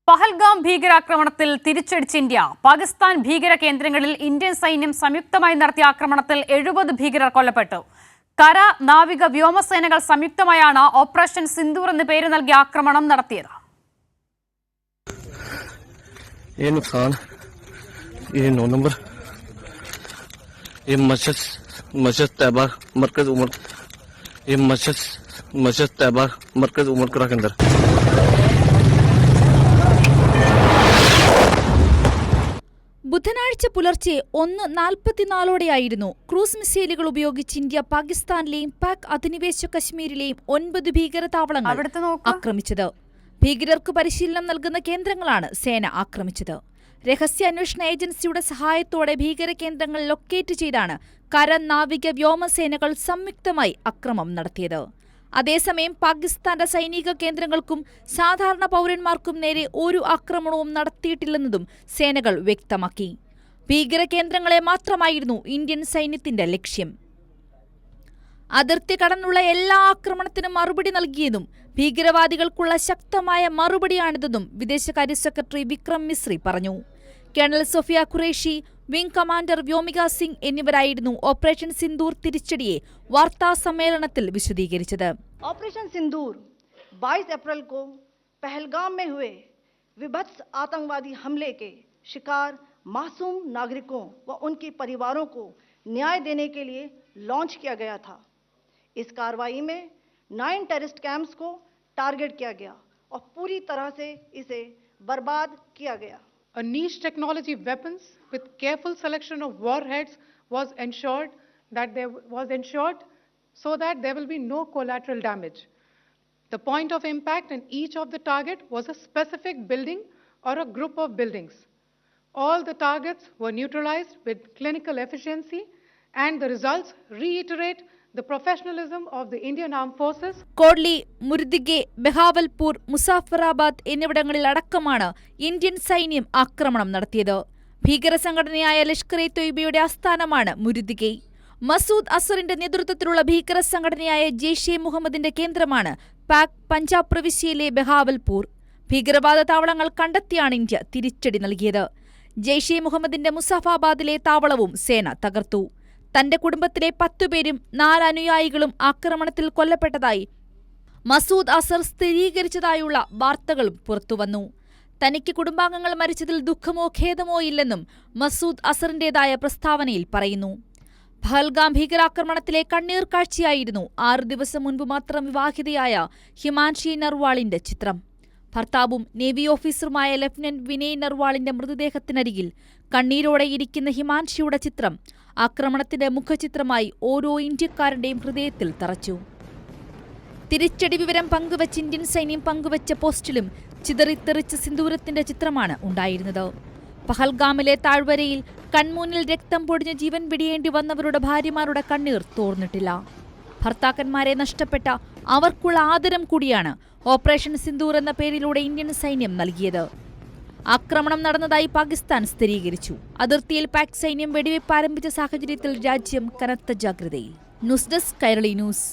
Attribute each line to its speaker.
Speaker 1: പഹൽഗാം ഭീകരാക്രമണത്തിൽ തിരിച്ചടിച്ച ഇന്ത്യ. പാകിസ്ഥാൻ ഭീകര കേന്ദ്രങ്ങളിൽ ഇന്ത്യൻ സൈന്യം സംയുക്തമായി നടത്തിയ ആക്രമണത്തിൽ 70 ഭീകരർ കൊല്ലപ്പെട്ടു. കര, നാവിക, വ്യോമസേനകൾ സംയുക്തമായാണ് ഓപ്പറേഷൻ സിന്ദൂർ എന്ന് പേര് നൽകിയ ആക്രമണം നടത്തിയത്.
Speaker 2: ബുധനാഴ്ച പുലർച്ചെ 1:44 ക്രൂസ് മിസൈലുകൾ ഉപയോഗിച്ച് ഇന്ത്യ പാകിസ്ഥാനിലെയും പാക് അധിനിവേശ കശ്മീരിലെയും 9 ഭീകര താവളങ്ങൾ ആക്രമിച്ചത്. ഭീകരർക്ക് പരിശീലനം നൽകുന്ന കേന്ദ്രങ്ങളാണ് സേന ആക്രമിച്ചത്. രഹസ്യാന്വേഷണ ഏജൻസിയുടെ സഹായത്തോടെ ഭീകര കേന്ദ്രങ്ങൾ ലൊക്കേറ്റ് ചെയ്താണ് കര, നാവിക, വ്യോമസേനകൾ സംയുക്തമായി ആക്രമണം നടത്തിയത്. അതേസമയം പാകിസ്ഥാന്റെ സൈനിക കേന്ദ്രങ്ങൾക്കും സാധാരണ പൗരന്മാർക്കും നേരെ ഒരു ആക്രമണവും നടത്തിയിട്ടില്ലെന്നതും സേനകൾ വ്യക്തമാക്കി. ഭീകര കേന്ദ്രങ്ങളെ മാത്രമായിരുന്നു ഇന്ത്യൻ സൈന്യത്തിന്റെ ലക്ഷ്യം. അതിർത്തി കടന്നുള്ള എല്ലാ ആക്രമണത്തിനും മറുപടി നൽകിയെന്നും ഭീകരവാദികൾക്കുള്ള ശക്തമായ മറുപടിയാണിതെന്നും വിദേശകാര്യ സെക്രട്ടറി വിക്രം മിസ്രി പറഞ്ഞു. Colonel Sofiya Qureshi, wing commander Vyomika Singh എന്നിവരായിരുന്നു ഓപ്പറേഷൻ സിന്ദൂർ തിരിച്ചടിയെ വാർത്താ സമ്മേളനത്തിൽ വിശദീകരിച്ചത്.
Speaker 3: ऑपरेशन सिंदूर 22 अप्रैल को पहलगाम में हुए विभत्स आतंकवादी हमले के शिकार मासूम नागरिकों व उनके परिवारों को न्याय देने के लिए लॉन्च किया गया था. इस कार्रवाई में 9 टेररिस्ट कैंप्स को टारगेट किया गया और पूरी तरह से इसे बर्बाद किया गया.
Speaker 4: A niche technology weapons with careful selection of warheads was ensured so that there will be no collateral damage. The point of impact in each of the target was a specific building or a group of buildings. All the targets were neutralized with clinical efficiency, and the results reiterate the professionalism of the Indian Armed Forces.
Speaker 2: കോഡ്ലി, മുർദിഗെ, Bahawalpur, Muzaffarabad എന്നിവിടങ്ങളിൽ അടക്കമാണ് Indian സൈന്യം ആക്രമണം നടത്തിയത്. ഭീകര സംഘടനയായ ലഷ്കർ-ഇ തൊയ്ബയുടെ ആസ്ഥാനമാണ് മുർദിഗെ. മസൂദ് അസറിന്റെ നേതൃത്വത്തിലുള്ള ഭീകര സംഘടനയായ ജെയ്ഷെ മുഹമ്മദിന്റെ കേന്ദ്രമാണ് പാക് പഞ്ചാബ് പ്രവിശ്യയിലെ ബഹാവൽപൂർ. ഭീകരവാദ താവളങ്ങൾ കണ്ടെത്തിയാണ് ഇന്ത്യ തിരിച്ചടി നൽകിയത്. ജെയ്ഷെ മുഹമ്മദിന്റെ മുസാഫാബാദിലെ താവളവും സേന തകർത്തു. തന്റെ കുടുംബത്തിലെ 10 പേരും 4 അനുയായികളും ആക്രമണത്തിൽ കൊല്ലപ്പെട്ടതായി മസൂദ് അസർ സ്ഥിരീകരിച്ചതായുള്ള വാർത്തകളും പുറത്തുവന്നു. തനിക്ക് കുടുംബാംഗങ്ങൾ മരിച്ചതിൽ ദുഃഖമോ ഖേദമോ ഇല്ലെന്നും മസൂദ് അസറിന്റേതായ പ്രസ്താവനയിൽ പറയുന്നു. പഹൽഗാം ഭീകരാക്രമണത്തിലെ കണ്ണീർ കാഴ്ചയായിരുന്നു 6 ദിവസം മുൻപ് മാത്രം വിവാഹിതയായ ഹിമാൻഷി നർവാളിന്റെ ചിത്രം. ഭർത്താവും നേവി ഓഫീസറുമായ ലഫ്റ്റനന്റ് വിനയ് നർവാളിന്റെ മൃതദേഹത്തിനരികിൽ കണ്ണീരോടെ ഇരിക്കുന്ന ഹിമാൻഷിയുടെ ചിത്രം ആക്രമണത്തിന്റെ മുഖചിത്രമായി ഓരോ ഇന്ത്യക്കാരന്റെയും ഹൃദയത്തിൽ തറച്ചു. തിരിച്ചടി വിവരം പങ്കുവച്ച് ഇന്ത്യൻ സൈന്യം പങ്കുവച്ച പോസ്റ്റിലും ചിതറിത്തെറിച്ച സിന്ദൂരത്തിന്റെ ചിത്രമാണ് ഉണ്ടായിരുന്നത്. പഹൽഗാമിലെ താഴ്വരയിൽ കൺമുന്നിൽ രക്തം പൊടിഞ്ഞ് ജീവൻ വെടിയേണ്ടി വന്നവരുടെ ഭാര്യമാരുടെ കണ്ണീർ തോർന്നിട്ടില്ല. ഭർത്താക്കന്മാരെ നഷ്ടപ്പെട്ട അവർക്കുള്ള ആദരം കൂടിയാണ് ഓപ്പറേഷൻ സിന്ദൂർ എന്ന പേരിലൂടെ ഇന്ത്യൻ സൈന്യം നൽകിയത്. ആക്രമണം നടന്നതായി പാകിസ്ഥാൻ സ്ഥിരീകരിച്ചു. അതിർത്തിയിൽ പാക് സൈന്യം വെടിവെയ്പ് ആരംഭിച്ച സാഹചര്യത്തിൽ രാജ്യം കനത്ത ജാഗ്രതയിൽ. News desk Kairali news.